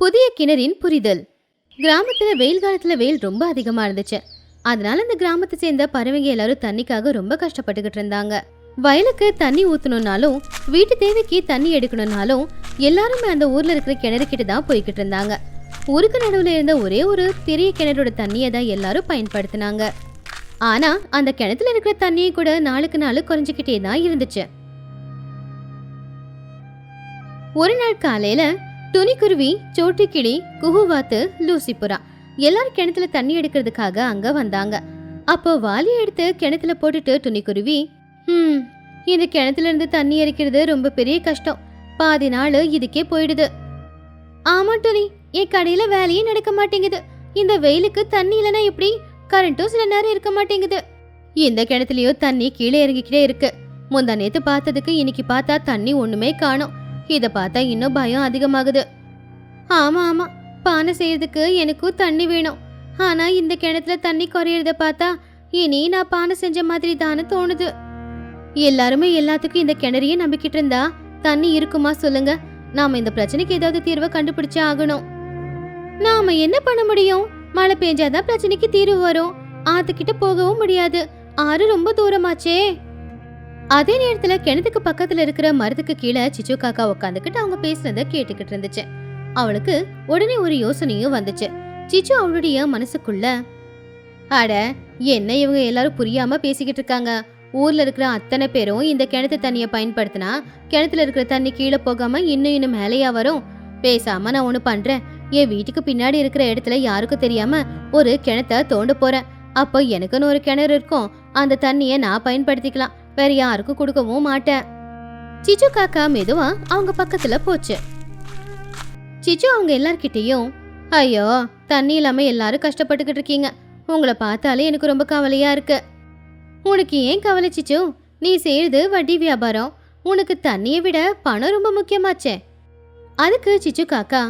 புதிய கிணறின் புரிதல். கிராமத்துல வெயில் காலத்துல வெயில் ரொம்ப அதிகமா இருந்துச்சு. அதனால அந்த கிராமத்தை சேர்ந்த பறவைங்க எல்லாரும் தண்ணிக்காக ரொம்ப கஷ்டப்பட்டுக்கிட்டு இருந்தாங்க. வயலுக்கு தண்ணி ஊத்தணும்னாலும் வீட்டு தேவைக்கு தண்ணி எடுக்கணும்னாலும் எல்லாருமே அந்த ஊர்ல இருக்கிற கிணறு கிட்ட தான் போய்கிட்டு இருந்தாங்க. ஊருக்கு நடுவுல இருந்த ஒரே ஒரு பெரிய கிணறோட தண்ணியை தான் எல்லாரும் பயன்படுத்தினாங்க. ஆனா அந்த கிணத்துல இருக்கிற தண்ணியை கூட நாளுக்கு நாள் குறைஞ்சிக்கிட்டே தான் இருந்துச்சு. ஒரு நாள் காலையில துணிக்குருவி, சோட்டுக்கிளி, குஹுவாத்து, லூசிபுரா எல்லாரும் கிணத்துல தண்ணி எடுக்கிறதுக்காக அங்க வந்தாங்க. அப்போ வாளியை எடுத்து கிணத்துல போட்டுட்டு துணிக்குருவி, இந்த கிணத்துல இருந்து தண்ணி எரிக்கிறது ரொம்ப பெரிய கஷ்டம். பாதி நாள் இதுக்கே போயிடுது. ஆமா துணி, என் கடையில வேலையே நடக்க மாட்டேங்குது. இந்த வெயிலுக்கு தண்ணி இல்லைன்னா எப்படி? கரண்ட்டும் சில நேரம் இருக்க மாட்டேங்குது. இந்த கிணத்துலயோ தண்ணி கீழே இறங்கிக்கிட்டே இருக்கு. முந்தா நேத்து பார்த்ததுக்கு இன்னைக்கு பார்த்தா தண்ணி ஒண்ணுமே காணோம். இத பார்த்தா இன்னும் பயம் அதிகமாகுது. ஆமா ஆமா, பானை செய்யறதுக்கு எனக்கும் தண்ணி வேணும். ஆனா இந்த கிணத்துல தண்ணி குறையறத பார்த்தா இனி நான் பானை செஞ்ச மாதிரி தானே தோணுது. எல்லாருமே எல்லாத்துக்கும் இந்த கிணறையே நம்பிக்கிட்டு இருந்தா தண்ணி இருக்குமா சொல்லுங்க? நாம இந்த பிரச்சனைக்கு ஏதாவது தீர்வை கண்டுபிடிச்சே ஆகணும். நாம என்ன பண்ண முடியும்? மழை பெஞ்சாதான் பிரச்சனைக்கு தீர்வு வரும். ஆத்துக்கிட்ட போகவும் முடியாது. ஆறு ரொம்ப தூரமாச்சே. அதே நேரத்துல கிணத்துக்கு பக்கத்துல இருக்கிற மரத்துக்கு கீழே சிச்சு காக்கா உட்காந்துக்கிட்டு அவங்க பேசுறத கேட்டுக்கிட்டு இருந்துச்சு. அவளுக்கு உடனே ஒரு யோசனையும் வந்துச்சு. சிச்சு அவளுடைய மனசுக்குள்ள, அட என்ன இவங்க எல்லாரும் புரியாம பேசிக்கிட்டு இருக்காங்க. ஊர்ல இருக்கிற அத்தனை பேரும் இந்த கிணத்து தண்ணியை பயன்படுத்தினா கிணத்துல இருக்கிற தண்ணி கீழே போகாம இன்னும் மேலையா வரும். பேசாம நான் ஒண்ணு பண்றேன். என் வீட்டுக்கு பின்னாடி இருக்கிற இடத்துல யாருக்கும் தெரியாம ஒரு கிணத்த தோண்ட போறேன். அப்போ எனக்குன்னு ஒரு கிணறு இருக்கும். அந்த தண்ணியை நான் பயன்படுத்திக்கலாம். வேற யாருக்கும் கொடுக்கவும் மாட்டேன். சிச்சு காக்கா மெதுவா அவங்க பக்கத்துல போச்சு. சிச்சு அவங்க எல்லார்கிட்டையும், ஐயோ தண்ணி இல்லாம எல்லாரும் கஷ்டப்பட்டுக்கிட்டு இருக்கீங்க. உங்களை பார்த்தாலே எனக்கு ரொம்ப கவலையா இருக்கு. உனக்கு ஏன் கவலை சிச்சு? நீ செய்யறது வட்டி வியாபாரம். உனக்கு தண்ணியை விட பணம் ரொம்ப முக்கியமாச்சே. அதுக்கு சிச்சு காக்கா,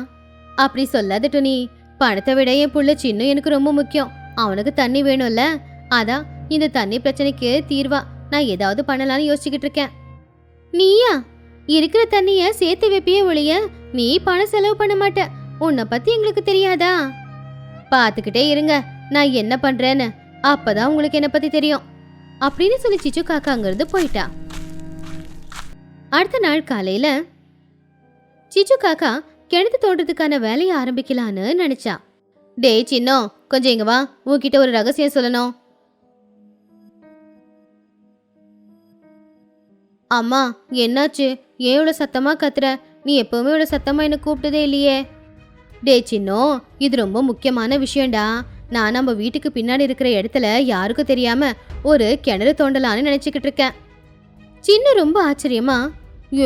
அப்படி சொல்லாத துணி. பணத்தை விட என் புள்ள சின்ன எனக்கு ரொம்ப முக்கியம். அவனுக்கு தண்ணி வேணும்ல. அதான் இந்த தண்ணி பிரச்சனைக்கு தீர்வா நான் ஏதாவது பண்ணலாம்னு யோசிச்சுக்கிட்டு இருக்கேன். நீயா? இருக்கிற தண்ணிய சேர்த்து வைப்பியே ஒழிய நீ பணம் செலவு பண்ண மாட்ட. உன்னை பத்தி எங்களுக்கு தெரியாதா? பாத்துக்கிட்டே இருங்க நான் என்ன பண்றேன்னு. அப்பதான் உங்களுக்கு என்ன பத்தி தெரியும் அப்படின்னு சொல்லி சிச்சு காக்கா அங்கிருந்து போயிட்டா. அடுத்த நாள் காலையில சிச்சு காக்கா கிணத்து தோட்டத்துக்கான வேலையை ஆரம்பிக்கலான்னு நினைச்சா. டேய் சின்னோ, கொஞ்சம் இங்க வா. உன்கிட்ட ஒரு ரகசியம் சொல்லணும். அம்மா என்னாச்சு? ஏன் இவ்வளவு சத்தமா கத்துற? நீ எப்பவுமே இவ்வளவு சத்தமா என்ன கூப்பிட்டதே இல்லையே. டே சின்னோ, இது ரொம்ப முக்கியமான விஷயம்டா. நான் நம்ம வீட்டுக்கு பின்னாடி இருக்கிற இடத்துல யாருக்கும் தெரியாம ஒரு கிணறு தோண்டலான்னு நினைச்சுக்கிட்டு இருக்கேன். சின்ன ரொம்ப ஆச்சரியமா,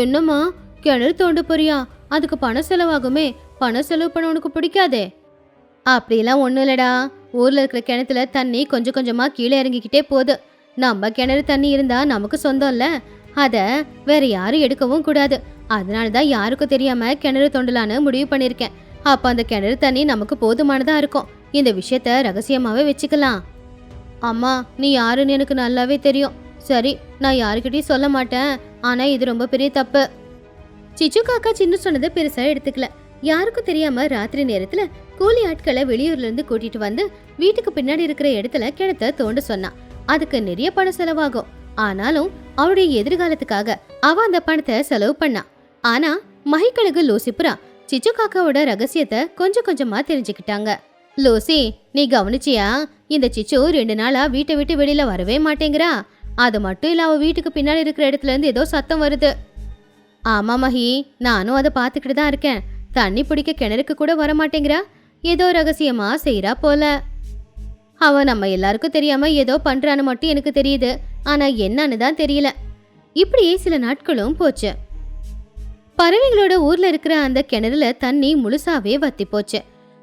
என்னம்மா கிணறு தோண்ட போறியா? அதுக்கு பணம் செலவாகுமே. பணம் செலவு பண்ண உனக்கு பிடிக்காதே. அப்படிலாம் ஒன்றும் இல்லடா. ஊர்ல இருக்கிற கிணத்துல தண்ணி கொஞ்சம் கொஞ்சமா கீழே இறங்கிக்கிட்டே போகுது. நம்ம கிணறு தண்ணி இருந்தா நமக்கு சொந்தம் இல்ல. அத வேற யாரும் எடுக்கவும் கூடாது. அதனாலதான் யாருக்கும் தெரியாம கிணறு தோண்டலான்னு முடிவு பண்ணிருக்கேன். அப்ப அந்த கிணறு தண்ணி நமக்கு போதுமானதா இருக்கும். இந்த விஷயத்த ரகசியமாவே வச்சுக்கலாம். அம்மா நீ யாருன்னு எனக்கு நல்லாவே தெரியும். சரி, நான் யாருக்கிட்டையும் சொல்ல மாட்டேன். ஆனா இது ரொம்ப பெரிய தப்பு. சிச்சு காக்கா சின்ன சொன்னதை பெருசா எடுத்துக்கல. யாருக்கும் தெரியாம ராத்திரி நேரத்துல கூலி ஆட்களை வெளியூர்ல இருந்து கூட்டிட்டு வந்து வீட்டுக்கு பின்னாடி இருக்கிற இடத்துல கிணத்த தோண்ட சொன்னா. அதுக்கு நிறைய பணம் செலவாகும். ஆனாலும் அவருடைய எதிர்காலத்துக்காக அவ அந்த பணத்தை செலவு பண்ணா. ஆனா மகிக்கழகு லூசிபுரா சிச்சு காக்காவோட ரகசியத்தை கொஞ்சம் கொஞ்சமா தெரிஞ்சுக்கிட்டாங்க. லூசி, நீ கவனிச்சியா? இந்த சிச்சு 2 நாளா வீட்டை விட்டு வெளியில வரவே மாட்டேங்கிறா. அது மட்டும் இல்ல, அவ வீட்டுக்கு பின்னாடி இருக்கிற இடத்துல இருந்து ஏதோ சத்தம் வருது. ஆமா மகி, நானும் அதை பார்த்துக்கிட்டு தான் இருக்கேன். தண்ணி பிடிக்க கிணறுக்கு கூட வர மாட்டேங்கிறா. ஏதோ ரகசியமா செய்யறா போல. அவ நம்ம எல்லாருக்கும் தெரியாம ஏதோ பண்றான்னு மட்டும் எனக்கு தெரியுது. ஆனா என்னன்னு தான் தெரியல. இப்படியே சில நாட்களும் போச்சு. பறவைகளோட ஊர்ல இருக்கிற அந்த கிணறுல தண்ணி முழுசாவே வத்தி போச்சு.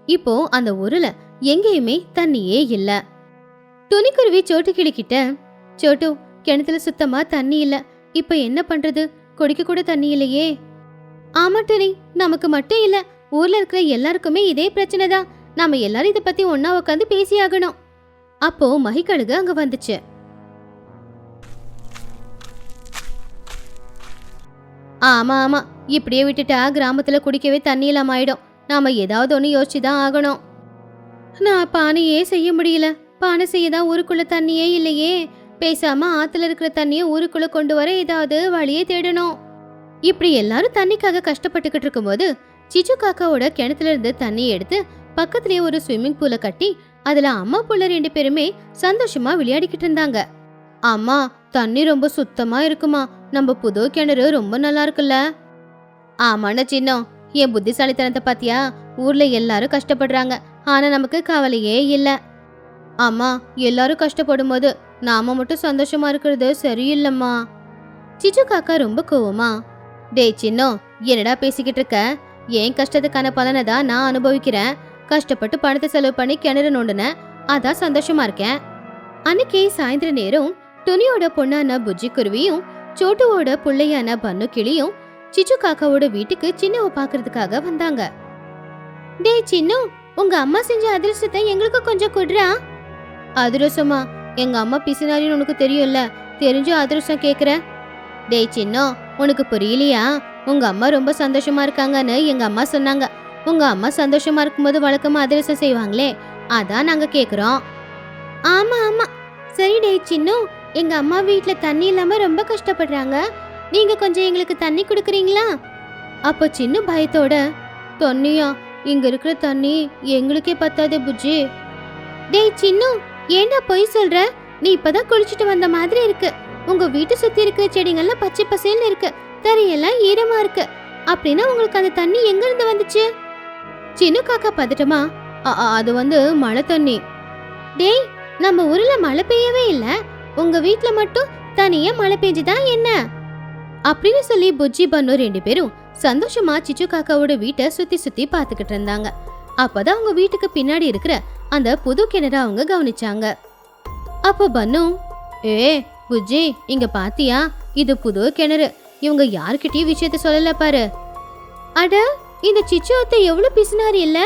இப்போ அந்த ஊர்ல எங்கேயுமே தண்ணியே இல்ல. துணிக்குருவி சோட்டு கிளிக்கிட்ட, சோட்டு கிணத்துல சுத்தமா தண்ணி இல்ல. இப்ப என்ன பண்றது? குடிக்க கூட தண்ணி இல்லையே. ஆமா துணி, நமக்கு மட்டும் இல்ல, ஊர்ல இருக்கிற எல்லாருக்குமே இதே பிரச்சனை தான். நாம எல்லாரும் இத பத்தி ஒன்னா உட்காந்து பேசியாகணும். அப்போ மகிக்கழுகு அங்க வந்துச்சு. ஆமா ஆமா, இப்படியே விட்டுட்டா கிராமத்துல குடிக்கவே தண்ணி இல்லாம ஆயிடும். நாம ஏதாவது ஒன்று யோசிச்சுதான் ஆகணும். நான் பானையே செய்ய முடியல. பானை செய்யதான் ஊருக்குள்ள தண்ணியே இல்லையே. பேசாம ஆத்துல இருக்கிற தண்ணியை ஊருக்குள்ள கொண்டு வர ஏதாவது வழியே தேடணும். இப்படி எல்லாரும் தண்ணிக்காக கஷ்டப்பட்டுக்கிட்டு இருக்கும்போது சிச்சு காக்காவோட கிணத்துல இருந்து தண்ணியை எடுத்து பக்கத்துலயே ஒரு ஸ்விம்மிங் பூலை கட்டி அதுல அம்மா புள்ள 2 பேருமே சந்தோஷமா விளையாடிக்கிட்டு இருந்தாங்க. அம்மா, தண்ணி ரொம்ப சுத்தமா இருக்குமா. நம்ம புது கிணறு ரொம்ப நல்லா இருக்குல்ல. ஆமாண்ணா சின்னம், என் புத்திசாலித்தனத்தை பாத்தியா? ஊர்ல எல்லாரும் கஷ்டப்படுறாங்க, ஆனா நமக்கு கவலையே இல்ல. அம்மா, எல்லாரும் கஷ்டப்படும் போது நாம மட்டும் சந்தோஷமா இருக்கிறது சரியில்லம்மா. சிச்சு காக்கா ரொம்ப கோவமா, டேய் சின்னம், என்னடா பேசிக்கிட்டு இருக்க? ஏன் கஷ்டத்துக்கான பலனை தான் நான் அனுபவிக்கிறேன். கஷ்டப்பட்டு பணத்தை செலவு பண்ணி கிணறு நோண்டுனேன், அதான் சந்தோஷமா இருக்கேன். அன்னைக்கு சாயந்தர நேரம் துணியோட பொண்ணான புஜ்ஜி குருவியும் சோட்டுவோட புள்ளையான பன்னு கிளியும் சிச்சு காக்காவோட வீட்டுக்கு சின்னவ பாக்குறதுக்காக வந்தாங்க. டேய் சின்னு, உங்க அம்மா செஞ்ச அதிரசத்தை எங்களுக்கு கொஞ்சம் குடுறா. அதிரசமா? எங்க அம்மா பிசினாரின்னு உனக்கு தெரியும்ல, தெரிஞ்சு அதிரசம் கேக்குற? டேய் சின்னோ, உனக்கு புரியலையா? உங்க அம்மா ரொம்ப சந்தோஷமா இருக்காங்கன்னு எங்க அம்மா சொன்னாங்க. உங்க அம்மா சந்தோஷமா இருக்கும்போது வழக்கமா அதிரசம் செய்வாங்களே, அதான் நாங்க கேக்குறோம். ஆமா ஆமா, சரி டேய் சின்னு, எங்க அம்மா வீட்ல தண்ணி இல்லாம ரொம்ப கஷ்டப்படுறாங்க. நீங்க கொஞ்சம் எங்களுக்கு தண்ணி குடுக்குறீங்களா? அப்போ சின்ன பயத்தோட, தண்ணியா? இங்க இருக்கிற தண்ணி எங்களுக்கே பத்தாதே புஜ்ஜி. டேய் சின்னு, ஏண்டா பொய் சொல்ற? நீ இப்பதான் குளிச்சுட்டு வந்த மாதிரி இருக்கு. உங்க வீட்டை சுத்தி இருக்கிற செடிங்கள்லாம் பச்சை பசேல்னு இருக்கு, தரையெல்லாம் ஈரமா இருக்கு. அப்படின்னா உங்களுக்கு அந்த தண்ணி எங்க இருந்து வந்துச்சு? சின்ன காக்கா பதட்டமா, அது மழை தண்ணி. டேய், நம்ம ஊர்ல மழை பெய்யவே இல்ல, உங்க வீட்ல மட்டும் தனியா மழை பெஞ்சுதான் என்ன? அப்படின்னு சொல்லி புஜ்ஜி பன்னு 2 பேரும் சந்தோஷமா சிச்சு காக்காவோட வீட்டை சுத்தி சுத்தி பாத்துக்கிட்டு இருந்தாங்க. அப்பதான் அவங்க வீட்டுக்கு பின்னாடி இருக்கிற அந்த புது கிணறு அவங்க கவனிச்சாங்க. அப்போ பன்னு, ஏ புஜ்ஜி, இங்க பாத்தியா? இது புது கிணறு. இவங்க யார்கிட்டயும் விஷயத்த சொல்லல பாரு. அட, இந்த சிச்சு அத்தை எவ்வளவு பிசினாரி இல்ல?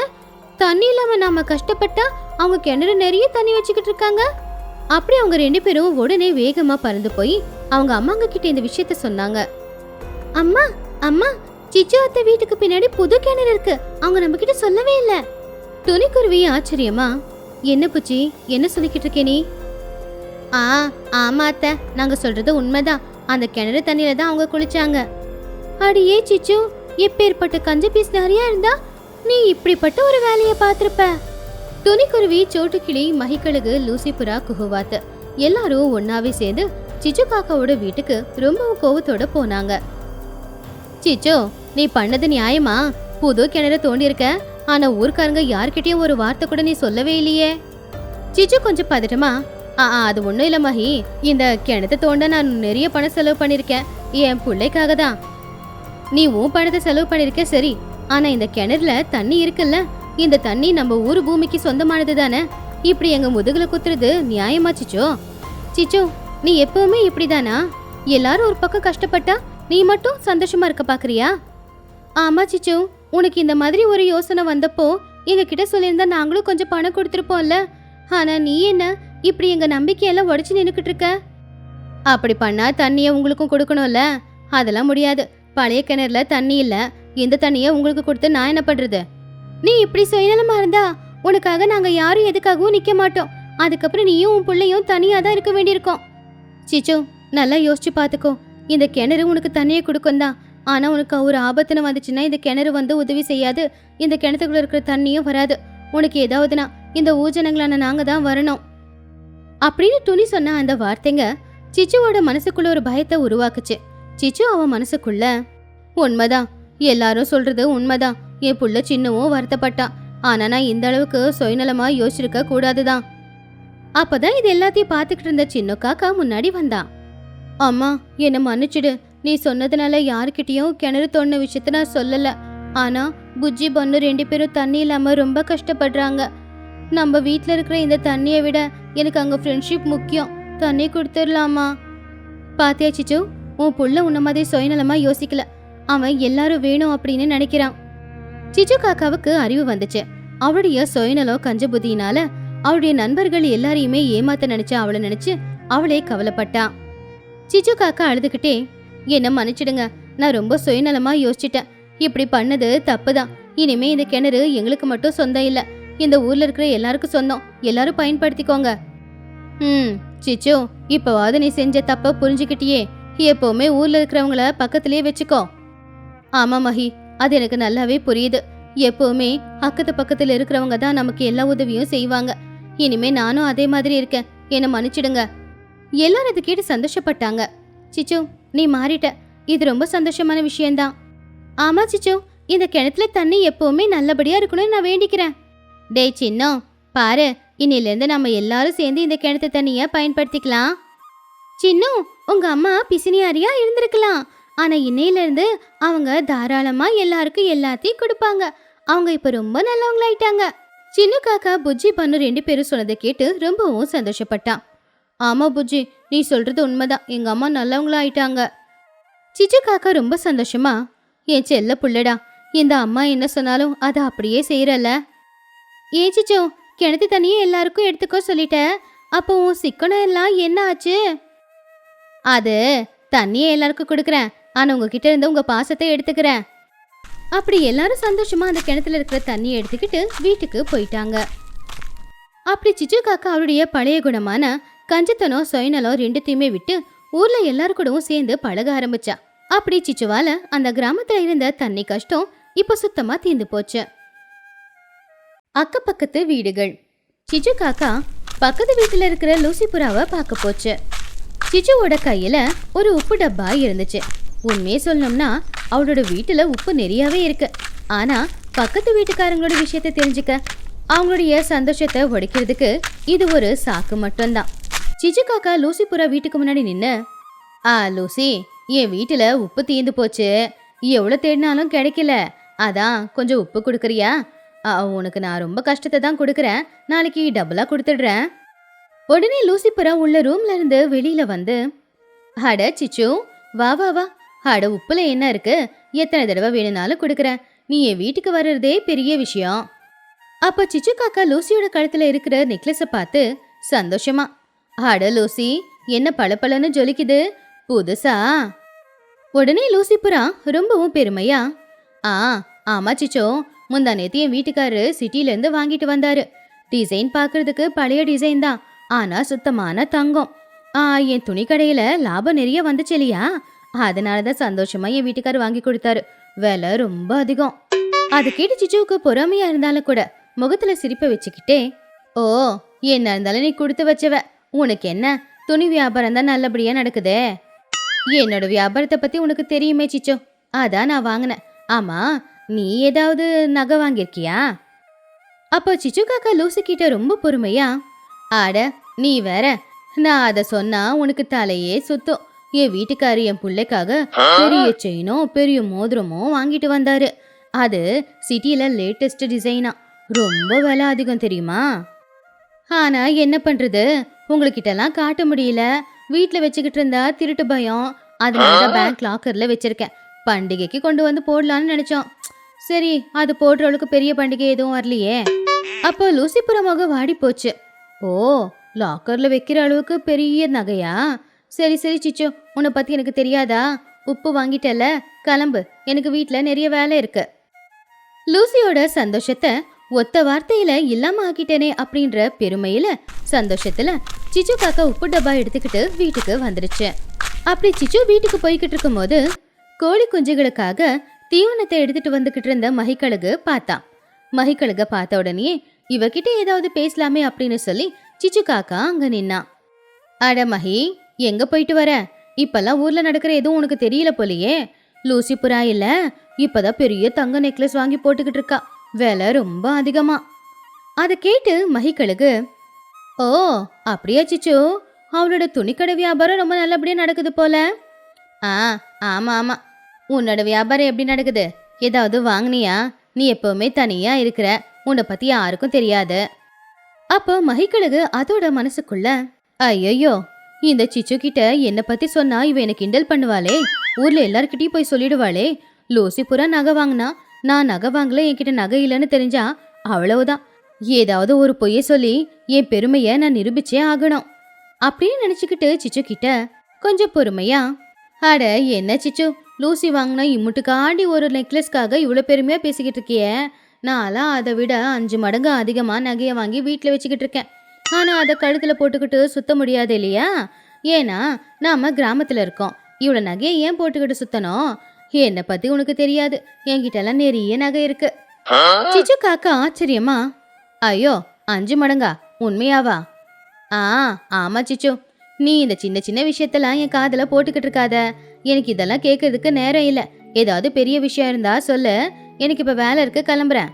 தண்ணி இல்லாம நாம கஷ்டப்பட்டா அவங்க கிணறு நிறைய தண்ணி வச்சுக்கிட்டு இருக்காங்க. அப்படி அவங்க 2 பேரும் உடனே வேகமா பறந்து போய் அவங்க அம்மாங்க கிட்ட இந்த விஷயத்த சொன்னாங்க. அம்மா அம்மா, சிச்சு அத்தை வீட்டுக்கு பின்னாடி புது கிணறு இருக்கு, அவங்க நம்ம கிட்ட சொல்லவே இல்ல. துணிக்குருவி ஆச்சரியமா, என்ன புச்சி, என்ன சொல்லிக்கிட்டு இருக்கே நீ? ஆமா அத்தை, நாங்க சொல்றது உண்மைதான். அந்த கிணறு தண்ணியில தான் அவங்க குளிச்சாங்க. அடியே சிச்சு, எப்பேற்பட்ட கஞ்ச பீஸ் நிறைய இருந்தா நீ இப்படிப்பட்ட ஒரு வேலையை பார்த்திருப்ப. துணிக்குருவி, சோட்டுக்கிளி, மகிக்கழுகு, லூசிபுரா, குஹுவாத்து எல்லாரும் ஒன்னாவே சேர்ந்து சிச்சு காக்காவோட வீட்டுக்கு ரொம்பவும் கோவத்தோட போனாங்க. சிச்சு, நீ பண்ணது நியாயமா? புது கிணறு தோண்டி இருக்க, ஆனா ஊர்க்காரங்க யார்கிட்டயும் ஒரு வார்த்தை கூட நீ சொல்லவே இல்லையே. சிச்சு கொஞ்சம் பதட்டமா, அது ஒண்ணும் இல்ல மகி, இந்த கிணத்தை தோண்ட நான் நிறைய பணம் செலவு பண்ணிருக்கேன், என் பிள்ளைக்காக தான். நீ உன் பணத்தை செலவு பண்ணிருக்க சரி, ஆனா இந்த கிணறுல தண்ணி இருக்குல்ல, இந்த தண்ணி நம்ம ஊரு பூமிக்கு சொந்தமானது தானே. இப்படி எங்க முதுகுல குத்துறது நியாயமா சிச்சோ? சிச்சோ, நீ எப்பவுமே இப்படிதானா? எல்லாரும் ஒரு பக்கம் கஷ்டப்பட்டா நீ மட்டும் சந்தோஷமா இருக்க பாக்குறியா? ஆமா சிச்சு, உனக்கு இந்த மாதிரி ஒரு யோசனை வந்தப்போ எங்க கிட்ட சொல்லியிருந்தா நாங்களும் கொஞ்சம் பணம் கொடுத்துருப்போம்ல. ஆனா நீ என்ன இப்படி எங்க நம்பிக்கையெல்லாம் உடைச்சு நின்னுக்கிட்டு இருக்க? அப்படி பண்ணா தண்ணிய உங்களுக்கும் கொடுக்கணும்ல. அதெல்லாம் முடியாது. பழைய கிணறுல தண்ணி இல்ல, இந்த தண்ணிய உங்களுக்கு கொடுத்து நான் என்ன பண்றது? நீ இப்படி சுயநலமா இருந்தா உனக்காக நாங்க யாரும் எதுக்காகவும் நிக்க மாட்டோம். அதுக்கப்புறம் நீயும் உன் பிள்ளையும் தனியா தான் இருக்க வேண்டியிருக்கோம். சிச்சு, நல்லா யோசிச்சு பாத்துக்கோ. இந்த கிணறு உனக்கு தண்ணியை கொடுக்கும் தான், ஆனா உனக்கு ஒரு ஆபத்துன்னு வந்துச்சுன்னா இந்த கிணறு உதவி செய்யாது. இந்த கிணத்துக்குள்ள இருக்கிற தண்ணியும் வராது. உனக்கு ஏதாவதுனா இந்த ஊஜனங்களான நாங்க தான் வரணும் அப்படின்னு துணி சொன்ன அந்த வார்த்தைங்க சிச்சுவோட மனசுக்குள்ள ஒரு பயத்தை உருவாக்குச்சு. சிச்சு அவன் மனசுக்குள்ள, உண்மைதான், எல்லாரும் சொல்றது உண்மைதான், என் புள்ள சின்னவும் வருத்தப்பட்டான், ஆனா நான் இந்த அளவுக்கு சுயநலமா யோசிச்சிருக்க கூடாதுதான். அப்பதான் இது எல்லாத்தையும் பாத்துக்கிட்டு இருந்த சின்ன காக்கா முன்னாடி வந்தான். அம்மா, என்ன மன்னிச்சிடு, நீ சொன்னதுனால யாருக்கிட்டையும் கிணறு தோண்டின விஷயத்த நான் சொல்லல. ஆனா புஜ்ஜி பன்னு 2 பேரும் தண்ணி இல்லாம ரொம்ப கஷ்டப்படுறாங்க. நம்ம வீட்டுல இருக்கிற இந்த தண்ணியை விட எனக்கு அங்க ஃப்ரெண்ட்ஷிப் முக்கியம். தண்ணி கொடுத்துடலாமா? பாத்தியா சிச்சு, உன் புள்ள உன்ன மாதிரி சுயநலமா யோசிக்கல. அவன் எல்லாரும் வேணும் அப்படின்னு நினைக்கிறான். சிச்சு காக்காவுக்கு அறிவு வந்துச்சு. அவளுடைய சுயநலம் கஞ்ச புத்தியினால அவளுடைய நண்பர்கள் எல்லாரையுமே ஏமாத்த நினைச்சு அவளை நினைச்சு அவளே கவலைப்பட்டா. சிச்சு காக்கா அழுதுகிட்டே, என்ன மன்னிச்சிடுங்க, நான் ரொம்ப சுயநலமா யோசிச்சிட்டேன். இப்படி பண்ணது தப்புதான். இனிமே இந்த கிணறு எங்களுக்கு மட்டும் சொந்தம் இல்ல, இந்த ஊர்ல இருக்கிற எல்லாருக்கும் சொந்தம். எல்லாரும் பயன்படுத்திக்கோங்க. சிச்சு, இப்பவாவது நீ செஞ்ச தப்ப புரிஞ்சுக்கிட்டியே. எப்பவுமே ஊர்ல இருக்கிறவங்கள பக்கத்திலேயே வச்சுக்கோ. ஆமா மஹி, அது எனக்கு நல்லாவே புரியுது. எப்பவுமே அக்கத்து பக்கத்துல இருக்கிறவங்க தான் நமக்கு எல்லா உதவியும் செய்வாங்க. இனிமே நானும் அதே மாதிரி இருக்கேன், என்ன மன்னிச்சிடுங்க. எல்லாரும் அதை கேட்டு சந்தோஷப்பட்டாங்க. சிச்சு, நீ மாறிட்ட, இது ரொம்ப சந்தோஷமான விஷயம்தான். ஆமா சிச்சு, இந்த கிணத்துல தண்ணி எப்பவுமே நல்லபடியா இருக்கணும்னு நான் வேண்டிக்கிறேன். டேய் சின்னம், பாரு, இன்னிலிருந்து நம்ம எல்லாரும் சேர்ந்து இந்த கிணத்து தண்ணிய பயன்படுத்திக்கலாம். சின்னம், உங்க அம்மா பிசினியாரியா இருந்திருக்கலாம், ஆனா இன்னையில இருந்து அவங்க தாராளமா எல்லாருக்கும் எல்லாத்தையும் கொடுப்பாங்க. அவங்க இப்ப ரொம்ப நல்லவங்களாயிட்டாங்க. சின்ன காக்கா புஜ்ஜி பண்ணு 2 பேரும் சொன்னதை கேட்டு ரொம்பவும் சந்தோஷப்பட்டான். ஆமா புஜ்ஜி, நீ சொல்றது உண்மைதான், எங்க அம்மா நல்லவங்களாயிட்டாங்க. சிச்சு காக்கா ரொம்ப சந்தோஷமா, என் செல்ல புள்ளடா, இந்த அம்மா என்ன சொன்னாலும் அதை அப்படியே செய்யறல்ல. ஏன் சிச்சோ, கிணத்து தண்ணியே எல்லாருக்கும் எடுத்துக்கோ சொல்லிட்ட, அப்போ உன் சிக்கனம் எல்லாம் என்ன ஆச்சு? அது தண்ணியை எல்லாருக்கும் கொடுக்குறேன், ஆனா உங்ககிட்ட இருந்து உங்க பாசத்தை எடுத்துக்கிறேன். அப்படி எல்லாரும் சந்தோஷமா அந்த கிணத்துல இருக்கிற தண்ணியை எடுத்துக்கிட்டு வீட்டுக்கு போயிட்டாங்க. அப்படி சிச்சு காக்கா அவருடைய பழைய குணமான கஞ்சத்தனம் சுயநலம் 2த்தையுமே விட்டு ஊர்ல எல்லாரு கூடவும் சேர்ந்து பழக ஆரம்பிச்சா. அப்படி சிச்சுவால அந்த கிராமத்துல இருந்த தண்ணி கஷ்டம் இப்ப சுத்தமா தீர்ந்து போச்சு. அக்கப்பக்கத்து வீடுகள். சிச்சு காக்கா பக்கத்து வீட்டுல இருக்கிற லூசி புறாவை பார்க்க போச்சு. சிச்சுவோட கையில ஒரு உப்பு டப்பா இருந்துச்சு. உண்மையே சொல்லணும்னா அவளோட வீட்டுல உப்பு நிறையவே இருக்கு. ஆனா பக்கத்து வீட்டுக்காரங்களோட விஷயத்த தெரிஞ்சுக்க, அவங்களுடைய சந்தோஷத்தை உடைக்கிறதுக்கு இது ஒரு சாக்கு மட்டும்தான். சிச்சு காக்கா லூசி புறா வீட்டுக்கு முன்னாடி நின்னு, லூசி, என் வீட்டுல உப்பு தீர்ந்து போச்சு, எவ்வளவு தேடினாலும் கிடைக்கல, அதான் கொஞ்சம் உப்பு கொடுக்குறியா? உனக்கு நான் ரொம்ப கஷ்டத்தை தான் கொடுக்குறேன், நாளைக்கு டபுளா கொடுத்துடுறேன். உடனே லூசி புறா உள்ள ரூம்ல இருந்து வெளியில வந்து, அட சிச்சு, வா வா வா, அட உப்புல என்ன இருக்கு, எத்தனை தடவை வேணும்னாலும் கொடுக்குறேன், நீ என் வீட்டுக்கு வர்றதே பெரிய விஷயம். அப்ப சிச்சு காக்கா லூசியோட கழுத்துல இருக்கிற நெக்லஸ பார்த்து சந்தோஷமா, அட லூசி, என்ன பளபளன்னு ஜொலிக்குது, புதுசா? உடனே லூசி புறா ரொம்பவும் பெருமையா, ஆமா சிச்சோ, முந்தா நேத்து என் வீட்டுக்காரரு சிட்டில இருந்து வாங்கிட்டு வந்தாரு. டிசைன் பாக்குறதுக்கு பழைய டிசைன் தான், ஆனா சுத்தமான தங்கம். என் துணி கடையில லாபம் நிறைய வந்துச்சு இல்லையா, அதனாலதான் சந்தோஷமா என் வீட்டுக்காரர் வாங்கி கொடுத்தாரு. விலை ரொம்ப அதிகம். அது கேட்டு சிச்சுவுக்கு பொறாமையா இருந்தாலும் கூட முகத்துல சிரிப்பை வச்சுக்கிட்டே, ஓ, என்ன இருந்தாலும் நீ கொடுத்து வச்சவ, உனக்கு என்ன, துணி வியாபாரம் தான் நல்லபடியா நடக்குதே. என்னோட வியாபாரத்தை பத்தி உனக்கு தெரியுமே சிச்சோ, அதான் நான் வாங்கினேன். ஆமா, நீ ஏதாவது நகை வாங்கியிருக்கியா? அப்போ சிச்சு காக்கா லூசி கிட்ட ரொம்ப பொறுமையா, ஆட நீ வேற, நான் அத சொன்னா உனக்கு தலையே சுத்தம். என் வீட்டுக்காரு என் பிள்ளைக்காக பெரிய செயினும் பெரிய மோதிரமும் வாங்கிட்டு வந்தாரு. அது சிட்டில லேட்டஸ்ட் டிசைனா, ரொம்ப விலை அதிகம் தெரியுமா? ஆனா என்ன பண்றது, உங்ககிட்டலாம் காட்ட முடியல, வீட்டுல வச்சுக்கிட்டு இருந்தா திருட்டு பயம், அதனாலதான் பேங்க் லாக்கர்ல வச்சிருக்கேன். பண்டிகைக்கு கொண்டு வந்து போடலான்னு நினைச்சோம். சரி, அது போடுறவளுக்கு பெரிய பண்டிகை எதுவும் வரலையே. அப்போ லூசிபுரம் முகம் வாடி போச்சு. ஓ, லாக்கர்ல வைக்கிற அளவுக்கு பெரிய நகையா? சரி சரி சிச்சு, உன்னை பத்தி எனக்கு தெரியாதா? உப்பு வாங்கிட்டல, கிளம்பு, எனக்கு வீட்டுல நிறைய வேலை இருக்கு. லூசியோட சந்தோஷத்தை ஒத்த வார்த்தையில இல்லாம ஆக்கிட்டேனே அப்படின்ற பெருமையில சந்தோஷத்துல சிச்சு காக்கா உப்பு டப்பா எடுத்துக்கிட்டு வீட்டுக்கு வந்துருச்சு. அப்படி சிச்சு வீட்டுக்கு போய்கிட்டு இருக்கும் போது கோழி குஞ்சுகளுக்காக தீவனத்தை எடுத்துட்டு வந்துகிட்டு இருந்த மகிக்கழுகு பார்த்தான். மகிக்கழுக பார்த்த உடனே இவகிட்ட ஏதாவது பேசலாமே அப்படின்னு சொல்லி சிச்சு காக்கா அங்க நின்னான். அட மகி, எங்க போயிட்டு வர? இப்பெல்லாம் ஊர்ல நடக்கிற எதுவும் உனக்கு தெரியல போலியே. லூசி புறா இல்ல, இப்பதான் பெரிய தங்க நெக்லஸ் வாங்கி போட்டுக்கிட்டு இருக்கா, விலை ரொம்ப அதிகமா. அத கேட்டு மகிக்கழுகு, ஓ அப்படியா சிச்சு, அவளோட துணிக்கடை வியாபாரம் ரொம்ப நல்லபடியா நடக்குது போல. ஆமா ஆமா, உன்னோட வியாபாரம் எப்படி நடக்குது? ஏதாவது வாங்கினியா? நீ எப்பவுமே தனியா இருக்கிற, உன்னை பத்தி யாருக்கும் தெரியாது. அப்போ மகிக்கழுகு அதோட மனசுக்குள்ள, ஐயோ, இந்த சிச்சு கிட்ட என்னை பத்தி சொன்னா இவ எனக்கு கிண்டல் பண்ணுவாளே, ஊர்ல எல்லார்கிட்டயும் போய் சொல்லிடுவாளே. லூசி புறா நகை வாங்கினா, நான் நகை வாங்கல, என்கிட்ட நகை இல்லைன்னு தெரிஞ்சா அவ்வளவுதான், ஏதாவது ஒரு பொய்ய சொல்லி என் பெருமைய நான் நிரூபிச்சே ஆகணும் அப்படின்னு நினைச்சுக்கிட்டு சிச்சு கிட்ட கொஞ்சம் பொறுமையா, அட என்ன சிச்சு, லூசி வாங்கினா இம்முட்டுக்காண்டி ஒரு நெக்லஸ்க்காக இவ்வளோ பெருமையா பேசிக்கிட்டு இருக்கியே. நான்லாம் அதை விட 5 மடங்கு அதிகமா நகையை வாங்கி வீட்டில் வச்சுக்கிட்டு இருக்கேன். ஆனா அதை கழுத்துல போட்டுக்கிட்டு சுத்த முடியாது இல்லையா? ஏன்னா நாம கிராமத்துல இருக்கோம். இவ்வளோ நகையை ஏன் போட்டுக்கிட்டு சுத்தணும்? என்னை பத்தி உனக்கு தெரியாது, என்கிட்ட எல்லாம் நிறைய நகை இருக்கு. சிச்சு காக்கா ஆச்சரியமா, ஐயோ 5 மடங்கா, உண்மையாவா? ஆமா சிச்சு, நீ இந்த சின்ன சின்ன விஷயத்தெல்லாம் என் காதுல போட்டுக்கிட்டு இருக்காத. எனக்கு இதெல்லாம் கேட்கறதுக்கு நேரம் இல்ல. ஏதாவது பெரிய விஷயம் இருந்தா சொல்லு, எனக்கு இப்ப வேலை இருக்கு, கிளம்புறேன்.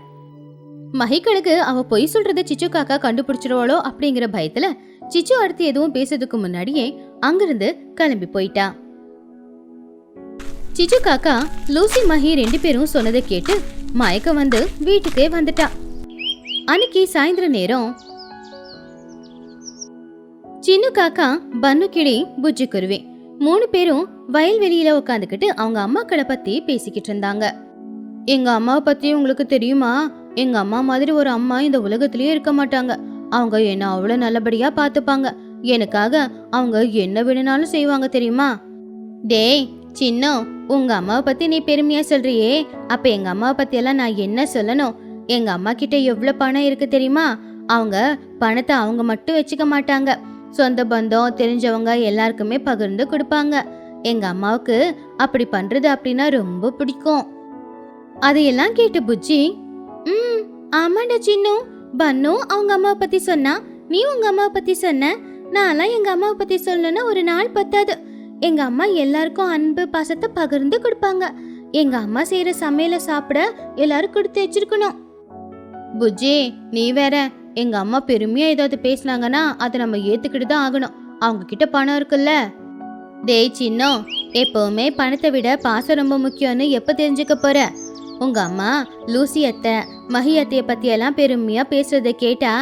மகிகளுக்கு அவ பொய் சொல்றத சிச்சு காக்கா கண்டுபிடிச்சிருவாளோ அப்படிங்கிற பயத்துல சிச்சு அடுத்து எதுவும் பேசுறதுக்கு முன்னாடியே அங்கிருந்து கிளம்பி போயிட்டா. சிச்சு காக்கா லூசி மஹி 2 பேரும் சொன்னதை கேட்டு மயக்கம் வந்து வீட்டுக்கே வந்துட்டா. அன்னைக்கு சாயந்தர நேரம் சின்னு காக்கா, பன்னு கிளி, புஜ்ஜி குருவி 3 பேரும் வயல்வெளியில உட்காந்துக்கிட்டு அவங்க அம்மாக்களை பத்தி பேசிக்கிட்டு இருந்தாங்க. எங்க அம்மாவை பத்தி உங்களுக்கு தெரியுமா? எங்க அம்மா மாதிரி ஒரு அம்மா இந்த உலகத்திலேயே இருக்க மாட்டாங்க. அவங்க என்ன அவ்வளவு நல்லபடியா பாத்துப்பாங்க. எனக்காக அவங்க என்ன வேணும்னாலும் செய்வாங்க தெரியுமா? டேய் சின்னோ, உங்க அம்மாவை பத்தி நீ பெருமையா சொல்றியே, அப்ப எங்க அம்மாவை பத்தி எல்லாம் நான் என்ன சொல்லணும்? எங்க அம்மா கிட்ட எவ்வளவு பணம் இருக்கு தெரியுமா? அவங்க பணத்தை அவங்க மட்டும் வச்சுக்க மாட்டாங்க, சொந்த பந்தம் தெரிஞ்சவங்க எல்லாருக்குமே பகிர்ந்து கொடுப்பாங்க. எங்க அம்மாவுக்கு அப்படி பண்றது அப்படின்னா ரொம்ப பிடிக்கும். அதையெல்லாம் கேட்டு புஜ்ஜி, ஆமாண்டா சின்னு, பன்னு அவங்க அம்மாவை பத்தி சொன்னா, நீ உங்க அம்மாவை பத்தி சொன்ன. நான்லாம் எங்க அம்மாவை பத்தி சொல்லணும்னா ஒரு நாள் பத்தாது. எங்க அம்மா எல்லாருக்கும் அன்பு பாசத்தை பகிர்ந்து கொடுப்பாங்க. எங்க அம்மா செய்யற சமையல சாப்பிட எல்லாரும் கொடுத்து வச்சிருக்கணும். புஜ்ஜி நீ வேற, எங்க அம்மா பெருமையா ஏதாவது பேசினாங்கன்னா அதை நம்ம ஏத்துக்கிட்டு தான் ஆகணும். அவங்க கிட்ட பணம் இருக்குல்ல. டேய் சின்னோ, எப்பவுமே பணத்தை விட பாசம் ரொம்ப முக்கியம்னு எப்ப தெரிஞ்சுக்க போற? உங்க அம்மா லூசி அத்தை, மஹி அத்தைய பத்தி எல்லாம் பெருமையா பேசுறதை கேட்டா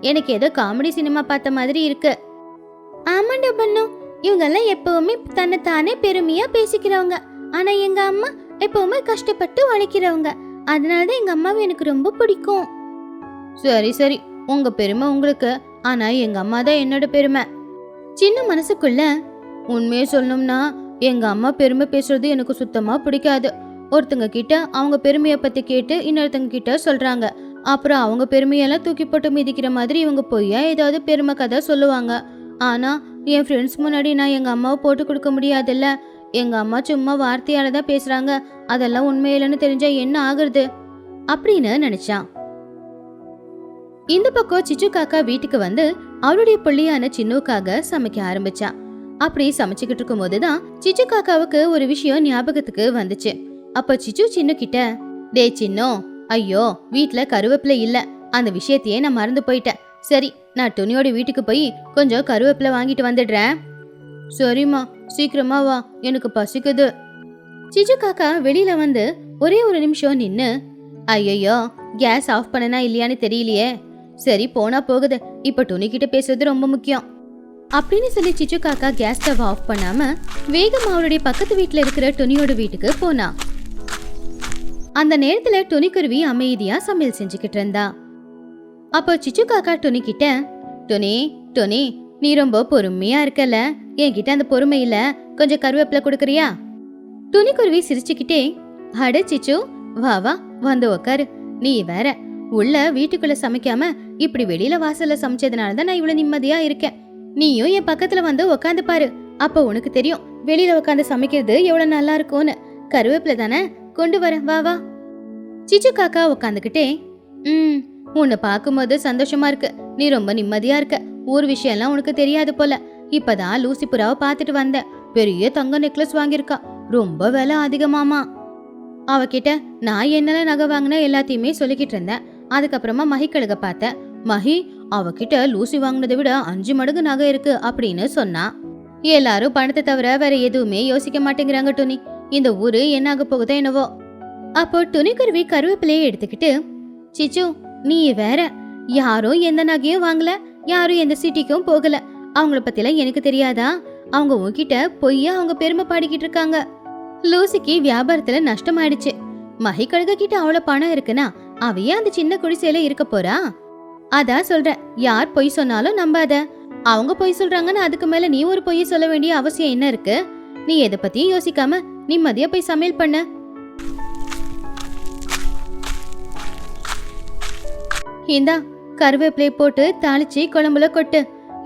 எனக்கு ஏதோ காமெடி சினிமா பார்த்த மாதிரி இருக்கு. ஆமாண்டா பண்ணு, இவங்க எல்லாம் எப்பவுமே தன்னைத்தானே பெருமையா பேசிக்கிறவங்க. ஆனா எங்க அம்மா எப்பவுமே கஷ்டப்பட்டு உழைக்கிறவங்க. அதனாலதான் எங்க அம்மாவை எனக்கு ரொம்ப பிடிக்கும். சரி சரி, உங்க பெருமை உங்களுக்கு, ஆனா எங்க அம்மா தான் என்னோட பெருமை. சின்ன மனசுக்குள்ள, உண்மையை சொல்லணும்னா எங்க அம்மா பெருமை பேசுறது எனக்கு சுத்தமா பிடிக்காது. ஒருத்தங்க கிட்ட அவங்க பெருமையை பத்தி கேட்டு இன்னொருத்தங்க கிட்ட சொல்றாங்க. அப்புறம் அவங்க பெருமையெல்லாம் தூக்கி போட்டு மிதிக்கிற மாதிரி இவங்க பொய்யா ஏதாவது பெருமை கதை சொல்லுவாங்க. ஆனா என் ஃப்ரெண்ட்ஸ் முன்னாடி நான் எங்க அம்மாவை போட்டு கொடுக்க முடியாதுல்ல. எங்க அம்மா சும்மா வார்த்தையால தான் பேசுறாங்க, அதெல்லாம் உண்மையிலன்னு தெரிஞ்சா என்ன ஆகுறது அப்படின்னு நினைச்சான். இந்த பக்கம் சிச்சு காக்கா வீட்டுக்கு வந்து அவளுடைய பிள்ளையான சின்னுக்காக சமைக்க ஆரம்பிச்சான். அப்படி சமைச்சுக்கிட்டு இருக்கும் போதுதான் சிச்சு காக்காவுக்கு ஒரு விஷயம் ஞாபகத்துக்கு வந்துச்சு. அப்ப சிச்சு சின்னு கிட்ட, டே சின்னோ, ஐயோ வீட்டுல கருவேப்பிலை இல்ல, அந்த விஷயத்தையே நான் மறந்து போயிட்டேன். சரி, நான் துணியோட வீட்டுக்கு போய் கொஞ்சம் கருவேப்பிலை வாங்கிட்டு வந்துடுறேன். சரிம்மா, சீக்கிரமா வா, எனக்கு பசிக்குது. சிச்சு காக்கா வெளியில வந்து ஒரே ஒரு நிமிஷம் நின்னு, ஐயோ கேஸ் ஆஃப் பண்ணனா இல்லையான்னு தெரியலையே. சரி போனா போகுது, இப்ப துணி கிட்ட பேசுறது ரொம்ப முக்கியம் அப்படின்னு சொல்லி சிச்சு காக்கா கேஸ் ஸ்டவ் ஆஃப் பண்ணாம வேகமா அவளுடைய பக்கத்து வீட்டுல இருக்கிற துணியோட வீட்டுக்கு போனா. அந்த நேரத்துல துணிக்குருவி அமைதியா சமையல் செஞ்சுக்கிட்டு இருந்தா. அப்போ சிச்சு காக்கா துணி கிட்ட, துணி துணி, நீ ரொம்ப பொறுமையா இருக்கல, என்கிட்ட அந்த பொறுமை இல்ல, கொஞ்சம் கருவேப்பிலை கொடுக்கறியா? துணிக்குருவி சிரிச்சுக்கிட்டே, அட சிச்சு, வா வா வந்து உக்காரு. நீ வேற உள்ள வீட்டுக்குள்ள சமைக்காம இப்படி வெளியில வாசல்ல சமைச்சதுனாலதான் நான் இவ்வளவு நிம்மதியா இருக்கேன். நீயும் என் பக்கத்துல வந்து உக்காந்து பாரு, அப்ப உனக்கு தெரியும் வெளியில உக்காந்து சமைக்கிறது எவ்வளவு நல்லா இருக்கும்னு. கருவேப்பிலை தானே, கொண்டு வர, வா வா. சிச்சு காக்கா உக்காந்துக்கிட்டே, உன்னை பார்க்கும்போது சந்தோஷமா இருக்கு, நீ ரொம்ப நிம்மதியா இருக்க. ஊர் விஷயம் எல்லாம் உனக்கு தெரியாது போல. இப்பதான் லூசி புறாவை பார்த்துட்டு வந்தேன். பெரிய தங்க நெக்லஸ் வாங்கியிருக்கா, ரொம்ப விலை அதிகமாமா. அவகிட்ட நான் என்னெல்லாம் நகை வாங்கின எல்லாத்தையுமே சொல்லிக்கிட்டு இருந்தேன். அதுக்கப்புறமா மஹி கழுக பார்த்தேன். மஹி அவகிட்ட லூசி வாங்கினதை விட 5 மடங்கு நகை இருக்கு அப்படின்னு சொன்னா. எல்லாரும் பணத்தை தவிர வேற எதுவுமே யோசிக்க மாட்டேங்கிறாங்க துணி. இந்த ஊரு என்ன ஆக போகுதோ என்னவோ. அப்போ துணிக்குருவி கருவேப்பிலையை எடுத்துக்கிட்டு, சிச்சு நீ வேற, யாரும் எந்த நகையும் வாங்கல, யாரும் எந்த சிட்டிக்கும் போகல. அவங்கள பத்திலாம் எனக்கு தெரியாதா? அவங்க உன்கிட்ட பொய்யா அவங்க பெருமை பாடிக்கிட்டு இருக்காங்க. லூசிக்கு வியாபாரத்துல நஷ்டம் ஆயிடுச்சு. மஹி கழுக கிட்ட அவ்வளவு பணம் இருக்குன்னா அவையே அந்த சின்ன குடிசையில இருக்க போறா? அதான் சொல்றேன், யார் பொய் சொன்னாலும் நம்பாத. அவங்க பொய் சொல்றாங்கன்னு அதுக்கு மேல நீ ஒரு பொய்ய சொல்ல வேண்டிய அவசியம் என்ன இருக்கு? நீ எதை பத்தியும் யோசிக்காம நிம்மதியா போய் சமையல் பண்ண. இந்தா கருவேப்பிலை போட்டு தாளிச்சு குழம்புல கொட்டு.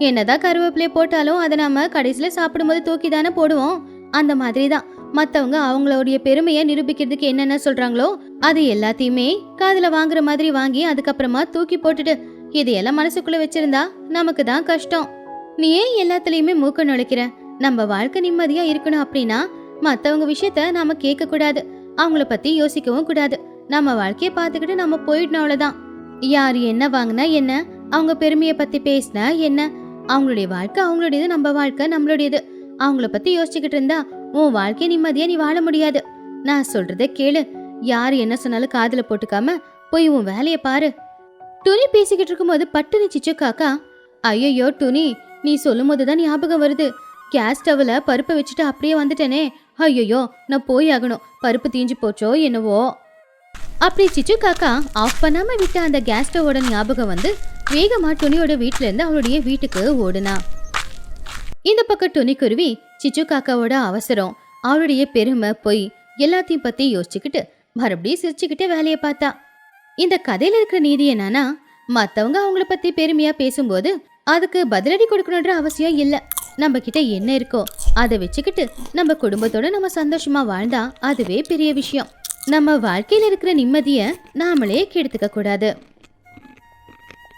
என்னதான் கருவேப்பிலை போட்டாலும் அதை நாம கடைசியில சாப்பிடும்போது தூக்கி தானே போடுவோம். அந்த மாதிரிதான் மத்தவங்க அவங்களுடைய பெருமையை நிரூபிக்கிறதுக்கு என்னென்ன சொல்றாங்களோ அது எல்லாத்தையுமே காதுல வாங்குற மாதிரி வாங்கி அதுக்கப்புறமா தூக்கி போட்டுட்டு இதையெல்லாம் மனசுக்குள்ள வச்சிருந்தா நமக்கு தான் கஷ்டம். நீ ஏன் எல்லாத்துலயுமே மூக்க நுழைக்கிற? நம்ம வாழ்க்கை நிம்மதியா இருக்கணும் அப்படின்னா மத்தவங்க விஷயத்த நாம கேட்க கூடாது, அவங்கள பத்தி யோசிக்கவும் கூடாது. நம்ம வாழ்க்கைய பாத்துக்கிட்டு நம்ம போயிடணும், அவ்வளவுதான். யாரு என்ன வாங்கினா என்ன, அவங்க பெருமையை பத்தி பேசினா என்ன, அவங்களுடைய வாழ்க்கை அவங்களுடையது, நம்ம வாழ்க்கை நம்மளுடையது. அவங்கள பத்தி யோசிச்சுக்கிட்டு இருந்தா உன் வாழ்க்கைய நிம்மதியா நீ வாழ முடியாது. நான் சொல்றத கேளு. யாரு என்ன சொன்னாலும் காதுல போட்டுக்காம போய் உன் வேலைய பாரு. துணி பேசிக்கிட்டு இருக்கும்போது பட்டுனு சிச்சு காக்கா, ஐயோ துணி, நீ சொல்லும் போதுதான் ஞாபகம் வருது. கேஸ் ஸ்டவ்ல பருப்பை வச்சுட்டு அப்படியே வந்துட்டேனே. ஐயோ நான் போய் ஆகணும், பருப்பு தீஞ்சு போச்சோ என்னவோ. அப்படி சிச்சு காக்கா ஆஃப் பண்ணாம விட்ட அந்த கேஸ் ஸ்டவோட ஞாபகம் வந்து வேகமா துணியோட வீட்டுல இருந்து அவளுடைய வீட்டுக்கு ஓடுனா. இந்த பக்கம் துணிக்குருவி சிச்சு காக்காவோட அவசரம், அவளுடைய பெருமை, பொய் எல்லாத்தையும் பத்தி யோசிச்சுக்கிட்டு மறுபடியும் சிரிச்சுக்கிட்டே வேலையை பார்த்தா. இந்த கதையில இருக்கிற நீதி என்னன்னா, மத்தவங்க அவங்கள பத்தி பெருமையா பேசும்போது அதுக்கு பதிலடி கொடுக்கணுன்ற அவசியம் இல்ல. நம்ம கிட்ட என்ன இருக்கோ அதை வச்சுக்கிட்டு நம்ம குடும்பத்தோட நம்ம சந்தோஷமா வாழ்ந்தா அதுவே பெரிய விஷயம். நம்ம வாழ்க்கையில இருக்கிற நிம்மதிய நாமளே கெடுத்துக்க கூடாது.